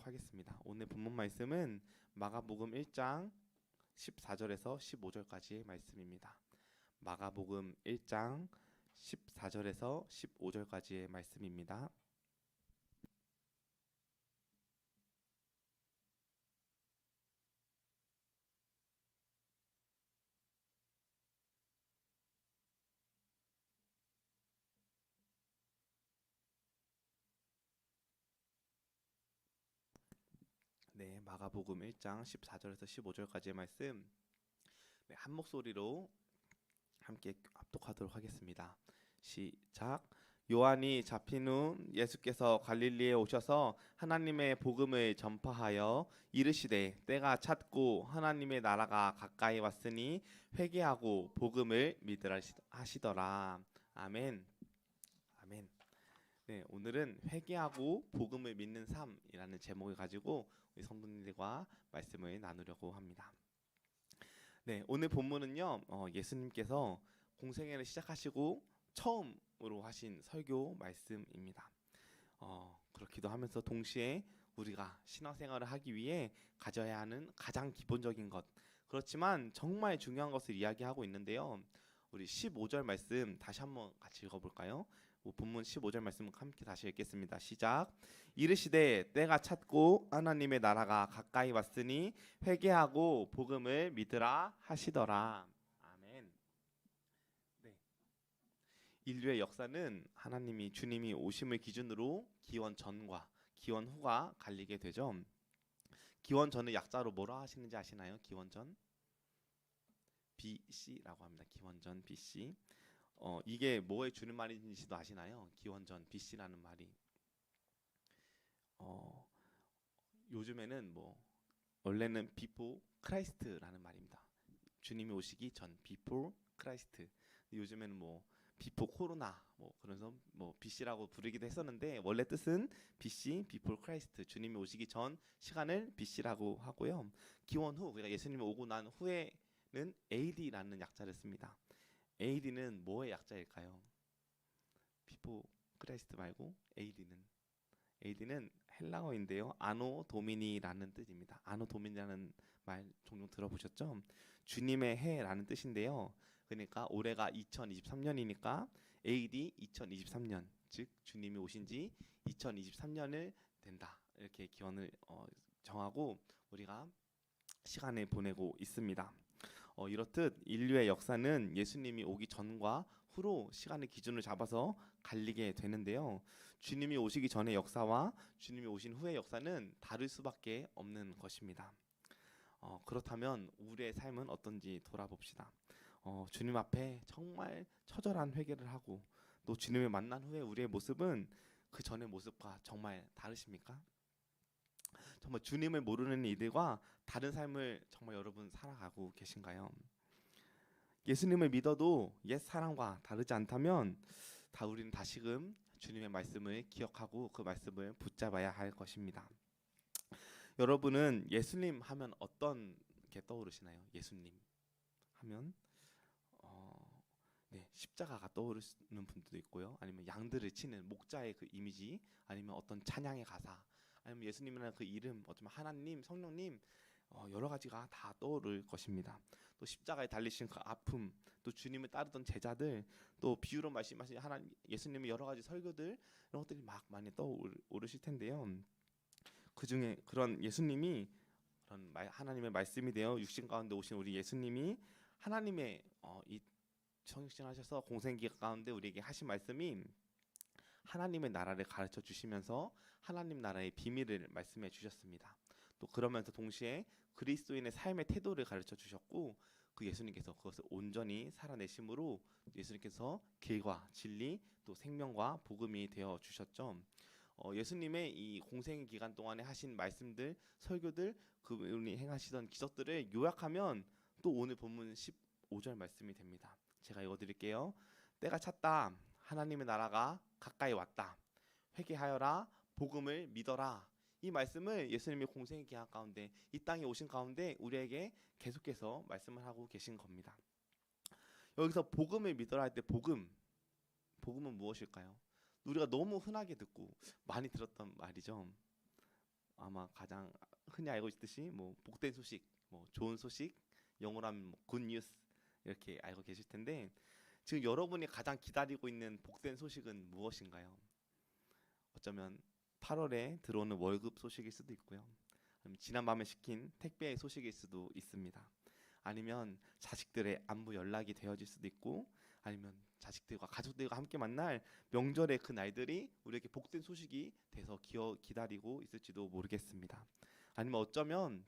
하겠습니다. 오늘 본문 말씀은 마가복음 1장 14절에서 15절까지의 말씀입니다. 마가복음 1장 14절에서 15절까지의 말씀입니다. 네, 마가복음 1장 14절에서 15절까지의 말씀 한 목소리로 함께 합독하도록 하겠습니다. 시작. 요한이 잡힌 후 예수께서 갈릴리에 오셔서 하나님의 복음을 전파하여 이르시되 때가 찼고 하나님의 나라가 가까이 왔으니 회개하고 복음을 믿으라 하시더라. 아멘. 아멘. 네, 오늘은 회개하고 복음을 믿는 삶이라는 제목을 가지고 우리 성도님들과 말씀을 나누려고 합니다. 네, 오늘 본문은요, 예수님께서 공생애를 시작하시고 처음으로 하신 설교 말씀입니다. 그렇기도 하면서 동시에 우리가 신앙생활을 하기 위해 가져야 하는 가장 기본적인 것, 그렇지만 정말 중요한 것을 이야기하고 있는데요. 우리 15절 말씀 다시 한번 같이 읽어볼까요? 본문 15절 말씀 함께 다시 읽겠습니다. 시작. 이르시되 때가 찼고 하나님의 나라가 가까이 왔으니 회개하고 복음을 믿으라 하시더라. 아멘. 네. 인류의 역사는 하나님이 주님이 오심을 기준으로 기원 전과 기원 후가 갈리게 되죠. 기원 전을 약자로 뭐라 하시는지 아시나요? 기원 전 BC라고 합니다. 기원 전 BC. 이게 뭐에 주는 말인지도 아시나요? 기원전 BC라는 말이 요즘에는 원래는 before Christ라는 말입니다. 주님이 오시기 전 before Christ. 요즘에는 before 코로나 그래서 BC라고 부르기도 했었는데 원래 뜻은 BC before Christ, 주님이 오시기 전 시간을 BC라고 하고요. 기원 후, 그러니까 예수님이 오고 난 후에는 AD라는 약자를 씁니다. AD는 뭐의 약자일까요? 비포 크라이스트 말고 AD는 헬라어인데요. 아노 도미니라는 뜻입니다. 아노 도미니라는 말 종종 들어보셨죠? 주님의 해라는 뜻인데요. 그러니까 올해가 2023년이니까 AD 2023년, 즉 주님이 오신 지 2023년을 된다. 이렇게 기원을 정하고 우리가 시간을 보내고 있습니다. 이렇듯 인류의 역사는 예수님이 오기 전과 후로 시간의 기준을 잡아서 갈리게 되는데요. 주님이 오시기 전의 역사와 주님이 오신 후의 역사는 다를 수밖에 없는 것입니다. 그렇다면 우리의 삶은 어떤지 돌아봅시다. 주님 앞에 정말 처절한 회개를 하고 또 주님을 만난 후에 우리의 모습은 그 전의 모습과 정말 다르십니까? 정말 주님을 모르는 이들과 다른 삶을 정말 여러분 살아가고 계신가요? 예수님을 믿어도 옛 사랑과 다르지 않다면 우리는 다시금 주님의 말씀을 기억하고 그 말씀을 붙잡아야 할 것입니다. 여러분은 예수님 하면 어떤 게 떠오르시나요? 예수님 하면 십자가가 떠오르는 분들도 있고요. 아니면 양들을 치는 목자의 그 이미지, 아니면 어떤 찬양의 가사, 아니면 예수님이라는 그 이름, 어쩌면 하나님, 성령님, 여러 가지가 다 떠오를 것입니다. 또 십자가에 달리신 그 아픔, 또 주님을 따르던 제자들, 또 비유로 말씀하신 하나님, 예수님의 여러 가지 설교들, 이런 것들이 막 많이 떠오르실 텐데요. 그 중에 그런 예수님이 그런 하나님의 말씀이 되어 육신 가운데 오신 우리 예수님이 하나님의 이 성육신하셔서 공생기 가운데 우리에게 하신 말씀이 하나님의 나라를 가르쳐 주시면서 하나님 나라의 비밀을 말씀해 주셨습니다. 또 그러면서 동시에 그리스도인의 삶의 태도를 가르쳐 주셨고 그 예수님께서 그것을 온전히 살아내심으로 예수님께서 길과 진리 또 생명과 복음이 되어 주셨죠. 예수님의 이 공생 기간 동안에 하신 말씀들, 설교들, 그분이 행하시던 기적들을 요약하면 또 오늘 본문 15절 말씀이 됩니다. 제가 읽어드릴게요. 때가 찼다. 하나님의 나라가 가까이 왔다. 회개하여라. 복음을 믿어라. 이 말씀을 예수님이 공생의 기한 가운데 이 땅에 오신 가운데 우리에게 계속해서 말씀을 하고 계신 겁니다. 여기서 복음을 믿어라 할 때 복음은 무엇일까요? 우리가 너무 흔하게 듣고 많이 들었던 말이죠. 아마 가장 흔히 알고 있듯이 뭐 복된 소식, 뭐 좋은 소식, 영어로 하면 뭐 굿뉴스 이렇게 알고 계실 텐데 지금 여러분이 가장 기다리고 있는 복된 소식은 무엇인가요? 어쩌면 8월에 들어오는 월급 소식일 수도 있고요. 아니면 지난밤에 시킨 택배 소식일 수도 있습니다. 아니면 자식들의 안부 연락이 되어질 수도 있고 아니면 자식들과 가족들과 함께 만날 명절의 그 날들이 우리에게 복된 소식이 돼서 기다리고 있을지도 모르겠습니다. 아니면 어쩌면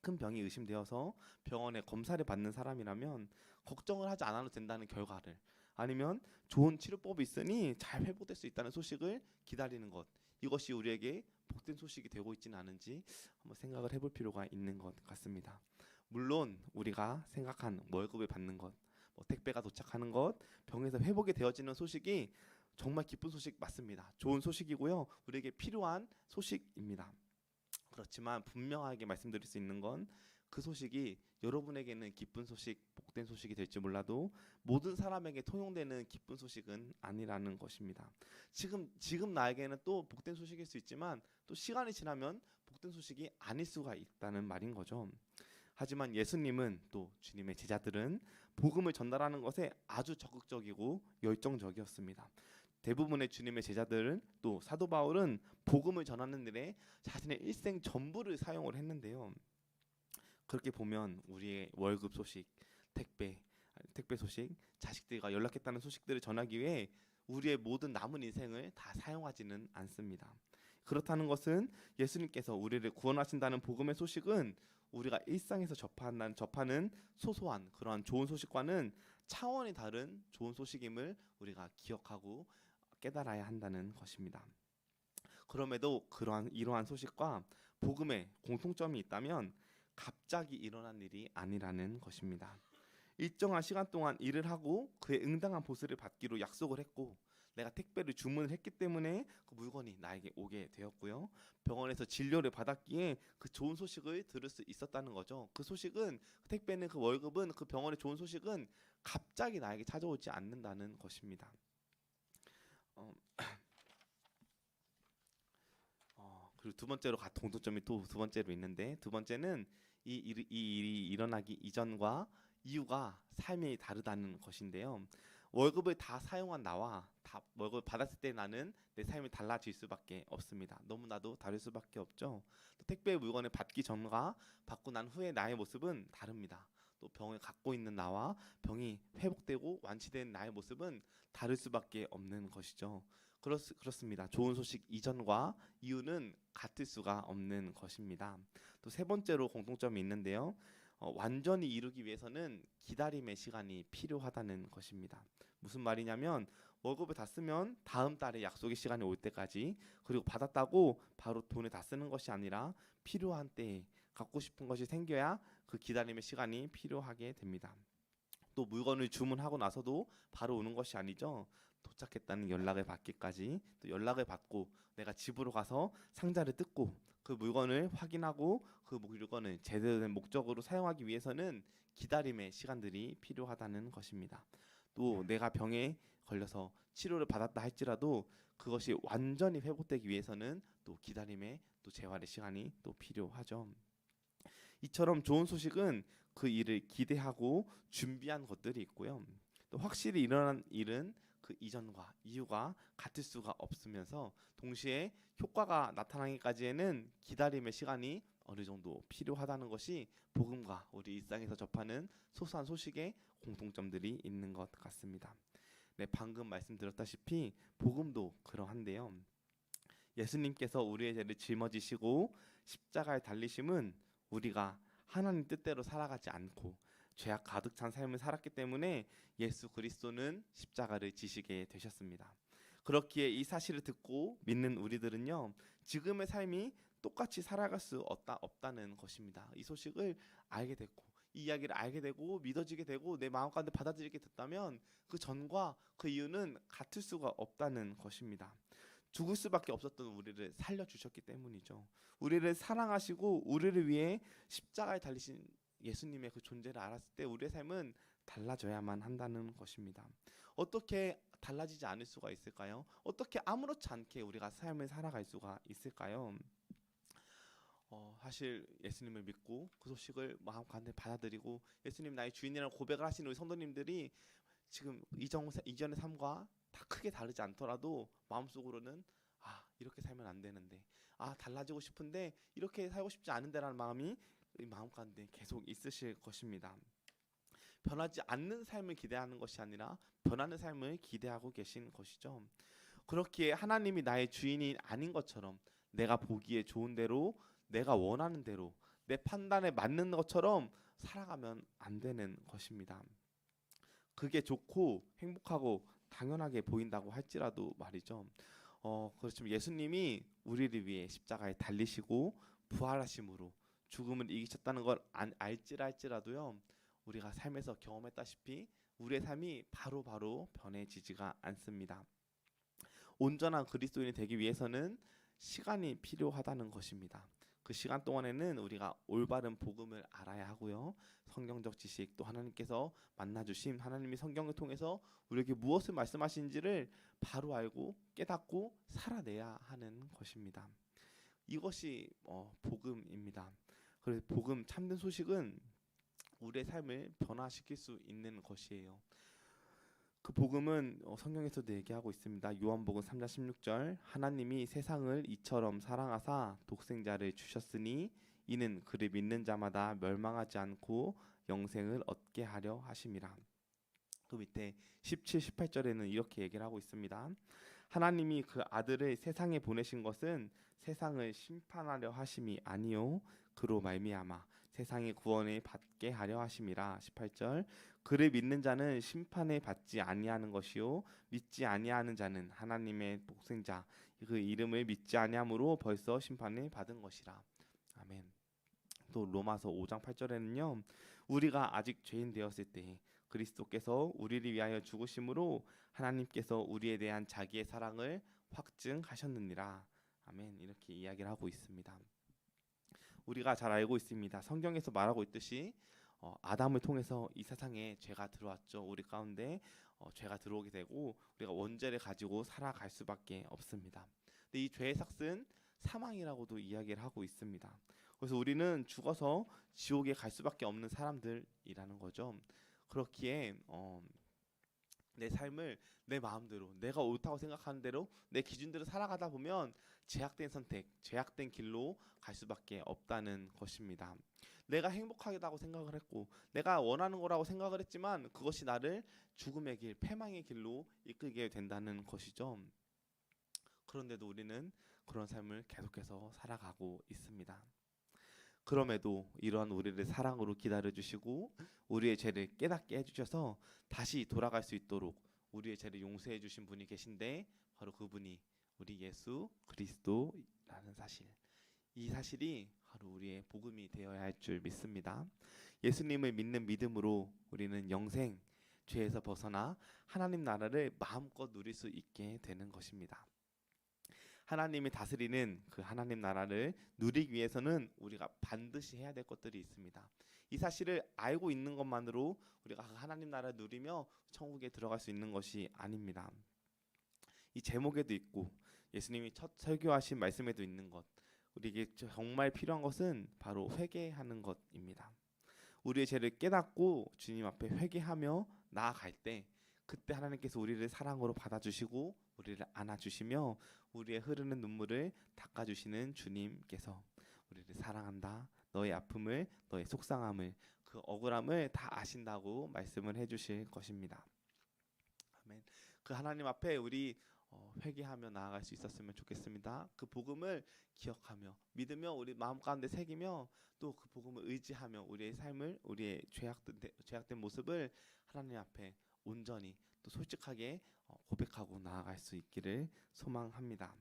큰 병이 의심되어서 병원에 검사를 받는 사람이라면 걱정을 하지 않아도 된다는 결과를 아니면 좋은 치료법이 있으니 잘 회복될 수 있다는 소식을 기다리는 것 이것이 우리에게 복된 소식이 되고 있지는 않은지 한번 생각을 해볼 필요가 있는 것 같습니다. 물론 우리가 생각한 월급을 받는 것, 뭐 택배가 도착하는 것, 병에서 회복이 되어지는 소식이 정말 기쁜 소식 맞습니다. 좋은 소식이고요. 우리에게 필요한 소식입니다. 그렇지만 분명하게 말씀드릴 수 있는 건 그 소식이 여러분에게는 기쁜 소식, 복된 소식이 될지 몰라도 모든 사람에게 통용되는 기쁜 소식은 아니라는 것입니다. 지금 나에게는 또 복된 소식일 수 있지만 또 시간이 지나면 복된 소식이 아닐 수가 있다는 말인 거죠. 하지만 예수님은 또 주님의 제자들은 복음을 전달하는 것에 아주 적극적이고 열정적이었습니다. 대부분의 주님의 제자들은 또 사도 바울은 복음을 전하는 일에 자신의 일생 전부를 사용을 했는데요. 그렇게 보면 우리의 월급 소식, 택배 소식, 자식들과 연락했다는 소식들을 전하기 위해 우리의 모든 남은 인생을 다 사용하지는 않습니다. 그렇다는 것은 예수님께서 우리를 구원하신다는 복음의 소식은 우리가 일상에서 접하는 소소한 그러한 좋은 소식과는 차원이 다른 좋은 소식임을 우리가 기억하고 깨달아야 한다는 것입니다. 그럼에도 이러한 소식과 복음의 공통점이 있다면 갑자기 일어난 일이 아니라는 것입니다. 일정한 시간 동안 일을 하고 그에 응당한 보수를 받기로 약속을 했고 내가 택배를 주문을 했기 때문에 그 물건이 나에게 오게 되었고요. 병원에서 진료를 받았기에 그 좋은 소식을 들을 수 있었다는 거죠. 그 소식은 그 택배는 그 월급은 그 병원의 좋은 소식은 갑자기 나에게 찾아오지 않는다는 것입니다. 그리고 두 번째로 공통점이 또 두 번째로 있는데 두 번째는 이 일이 일어나기 이전과 이유가 삶이 다르다는 것인데요. 월급을 다 사용한 나와 월급을 받았을 때 나는 내 삶이 달라질 수밖에 없습니다. 너무나도 다를 수밖에 없죠. 또 택배 물건을 받기 전과 받고 난 후의 나의 모습은 다릅니다. 또 병을 갖고 있는 나와 병이 회복되고 완치된 나의 모습은 다를 수밖에 없는 것이죠. 그렇습니다. 좋은 소식 이전과 이유는 같을 수가 없는 것입니다. 또 세 번째로 공통점이 있는데요. 완전히 이루기 위해서는 기다림의 시간이 필요하다는 것입니다. 무슨 말이냐면 월급을 다 쓰면 다음 달에 약속의 시간이 올 때까지 그리고 받았다고 바로 돈을 다 쓰는 것이 아니라 필요한 때에 갖고 싶은 것이 생겨야 그 기다림의 시간이 필요하게 됩니다. 또 물건을 주문하고 나서도 바로 오는 것이 아니죠. 도착했다는 연락을 받기까지 또 연락을 받고 내가 집으로 가서 상자를 뜯고 그 물건을 확인하고 그 물건을 제대로 된 목적으로 사용하기 위해서는 기다림의 시간들이 필요하다는 것입니다. 또 내가 병에 걸려서 치료를 받았다 할지라도 그것이 완전히 회복되기 위해서는 또 기다림의 또 재활의 시간이 또 필요하죠. 이처럼 좋은 소식은 그 일을 기대하고 준비한 것들이 있고요. 또 확실히 일어난 일은 그 이전과 이유가 같을 수가 없으면서 동시에 효과가 나타나기까지에는 기다림의 시간이 어느 정도 필요하다는 것이 복음과 우리 일상에서 접하는 소소한 소식의 공통점들이 있는 것 같습니다. 네, 방금 말씀드렸다시피 복음도 그러한데요. 예수님께서 우리의 죄를 짊어지시고 십자가에 달리심은 우리가 하나님 뜻대로 살아가지 않고 죄악 가득 찬 삶을 살았기 때문에 예수 그리스도는 십자가를 지시게 되셨습니다. 그렇기에 이 사실을 듣고 믿는 우리들은요, 지금의 삶이 똑같이 살아갈 수 없다는 것입니다. 이 소식을 알게 됐고 이 이야기를 알게 되고 믿어지게 되고 내 마음 가운데 받아들이게 됐다면 그 전과 그 이유는 같을 수가 없다는 것입니다. 죽을 수밖에 없었던 우리를 살려주셨기 때문이죠. 우리를 사랑하시고 우리를 위해 십자가에 달리신 예수님의 그 존재를 알았을 때 우리의 삶은 달라져야만 한다는 것입니다. 어떻게 달라지지 않을 수가 있을까요? 어떻게 아무렇지 않게 우리가 삶을 살아갈 수가 있을까요? 사실 예수님을 믿고 그 소식을 마음 가운데 받아들이고 예수님 나의 주인이라는 고백을 하시는 우리 성도님들이 지금 이전의 삶과 다 크게 다르지 않더라도 마음속으로는 이렇게 살면 안 되는데, 달라지고 싶은데 이렇게 살고 싶지 않은데라는 마음이 이 마음 가운데 계속 있으실 것입니다. 변하지 않는 삶을 기대하는 것이 아니라 변하는 삶을 기대하고 계신 것이죠. 그렇기에 하나님이 나의 주인이 아닌 것처럼 내가 보기에 좋은 대로, 내가 원하는 대로, 내 판단에 맞는 것처럼 살아가면 안 되는 것입니다. 그게 좋고 행복하고 당연하게 보인다고 할지라도 말이죠. 그렇지만 예수님이 우리를 위해 십자가에 달리시고 부활하심으로 죽음을 이기셨다는 걸 알지라도요, 우리가 삶에서 경험했다시피 우리의 삶이 바로바로 변해지지가 않습니다. 온전한 그리스도인이 되기 위해서는 시간이 필요하다는 것입니다. 그 시간 동안에는 우리가 올바른 복음을 알아야 하고요. 성경적 지식, 또 하나님께서 만나주신 하나님이 성경을 통해서 우리에게 무엇을 말씀하시는지를 바로 알고 깨닫고 살아내야 하는 것입니다. 이것이 복음입니다. 그래서 복음, 참된 소식은 우리의 삶을 변화시킬 수 있는 것이에요. 그 복음은 성경에서도 얘기하고 있습니다. 요한복음 3장 16절, 하나님이 세상을 이처럼 사랑하사 독생자를 주셨으니 이는 그를 믿는 자마다 멸망하지 않고 영생을 얻게 하려 하심이라. 그 밑에 17, 18절에는 이렇게 얘기를 하고 있습니다. 하나님이 그 아들을 세상에 보내신 것은 세상을 심판하려 하심이 아니요 그로 말미암아 세상의 구원을 받게 하려 하심이라. 18절, 그를 믿는 자는 심판을 받지 아니하는 것이요 믿지 아니하는 자는 하나님의 독생자 그 이름을 믿지 아니함으로 벌써 심판을 받은 것이라. 아멘. 또 로마서 5장 8절에는요, 우리가 아직 죄인 되었을 때 그리스도께서 우리를 위하여 죽으심으로 하나님께서 우리에 대한 자기의 사랑을 확증하셨느니라. 아멘. 이렇게 이야기를 하고 있습니다. 우리가 잘 알고 있습니다. 성경에서 말하고 있듯이 아담을 통해서 이 세상에 죄가 들어왔죠. 우리 가운데 죄가 들어오게 되고 우리가 원죄를 가지고 살아갈 수밖에 없습니다. 근데 이 죄의 삭은 사망이라고도 이야기를 하고 있습니다. 그래서 우리는 죽어서 지옥에 갈 수밖에 없는 사람들이라는 거죠. 그렇기에 내 삶을 내 마음대로, 내가 옳다고 생각하는 대로, 내 기준대로 살아가다 보면 제약된 선택, 제약된 길로 갈 수밖에 없다는 것입니다. 내가 행복하다고 생각을 했고 내가 원하는 거라고 생각을 했지만 그것이 나를 죽음의 길, 패망의 길로 이끌게 된다는 것이죠. 그런데도 우리는 그런 삶을 계속해서 살아가고 있습니다. 그럼에도 이러한 우리를 사랑으로 기다려주시고 우리의 죄를 깨닫게 해주셔서 다시 돌아갈 수 있도록 우리의 죄를 용서해 주신 분이 계신데, 바로 그분이 우리 예수 그리스도라는 사실, 이 사실이 바로 우리의 복음이 되어야 할 줄 믿습니다. 예수님을 믿는 믿음으로 우리는 영생, 죄에서 벗어나 하나님 나라를 마음껏 누릴 수 있게 되는 것입니다. 하나님이 다스리는 그 하나님 나라를 누리기 위해서는 우리가 반드시 해야 될 것들이 있습니다. 이 사실을 알고 있는 것만으로 우리가 하나님 나라를 누리며 천국에 들어갈 수 있는 것이 아닙니다. 이 제목에도 있고 예수님이 첫 설교하신 말씀에도 있는 것, 우리에게 정말 필요한 것은 바로 회개하는 것입니다. 우리의 죄를 깨닫고 주님 앞에 회개하며 나아갈 때, 그때 하나님께서 우리를 사랑으로 받아주시고 우리를 안아주시며 우리의 흐르는 눈물을 닦아주시는 주님께서 우리를 사랑한다, 너의 아픔을, 너의 속상함을, 그 억울함을 다 아신다고 말씀을 해주실 것입니다. 아멘. 그 하나님 앞에 우리 회개하며 나아갈 수 있었으면 좋겠습니다. 그 복음을 기억하며 믿으며 우리 마음 가운데 새기며 또 그 복음을 의지하며 우리의 삶을, 우리의 죄악된 모습을 하나님 앞에 온전히 또 솔직하게 고백하고 나아갈 수 있기를 소망합니다.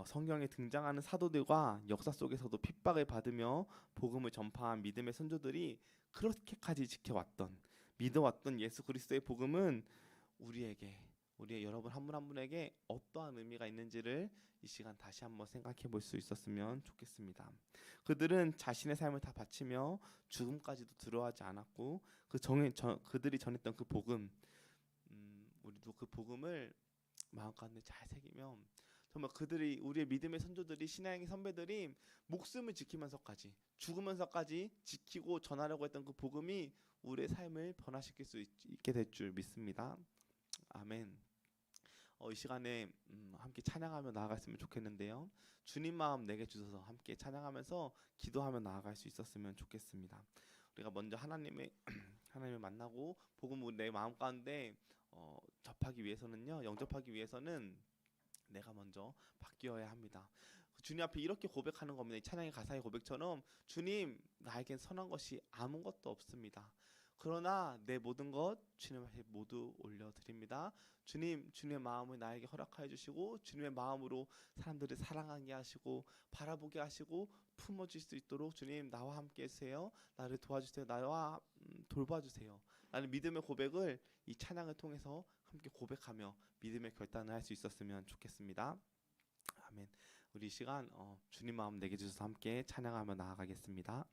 성경에 등장하는 사도들과 역사 속에서도 핍박을 받으며 복음을 전파한 믿음의 선조들이 그렇게까지 지켜왔던, 믿어왔던 예수 그리스도의 복음은 우리에게, 우리의 여러분 한 분 한 분에게 어떠한 의미가 있는지를 이 시간 다시 한번 생각해 볼 수 있었으면 좋겠습니다. 그들은 자신의 삶을 다 바치며 죽음까지도 두려워하지 않았고 그들이 전했던 그 복음, 우리도 그 복음을 마음 가운데 잘 새기며 정말 그들이 우리의 믿음의 선조들이 신앙의 선배들이 목숨을 지키면서까지 죽으면서까지 지키고 전하려고 했던 그 복음이 우리의 삶을 변화시킬 수 있게 될 줄 믿습니다. 아멘. 이 시간에 함께 찬양하며 나아갔으면 좋겠는데요. 주님 마음 내게 주셔서 함께 찬양하면서 기도하며 나아갈 수 있었으면 좋겠습니다. 우리가 먼저 하나님을 만나고 복음을 내 마음 가운데 접하기 위해서는요, 영접하기 위해서는 내가 먼저 바뀌어야 합니다. 주님 앞에 이렇게 고백하는 겁니다. 이 찬양의 가사의 고백처럼 주님, 나에겐 선한 것이 아무것도 없습니다. 그러나 내 모든 것 주님 앞에 모두 올려드립니다. 주님, 주님의 마음을 나에게 허락하여 주시고 주님의 마음으로 사람들을 사랑하게 하시고 바라보게 하시고 품어줄 수 있도록 주님 나와 함께 해주세요. 나를 도와주세요. 나와 돌봐주세요. 나는 믿음의 고백을 이 찬양을 통해서 함께 고백하며 믿음의 결단을 할 수 있었으면 좋겠습니다. 아멘. 우리 이 시간 주님 마음 내게 주셔서 함께 찬양하며 나아가겠습니다.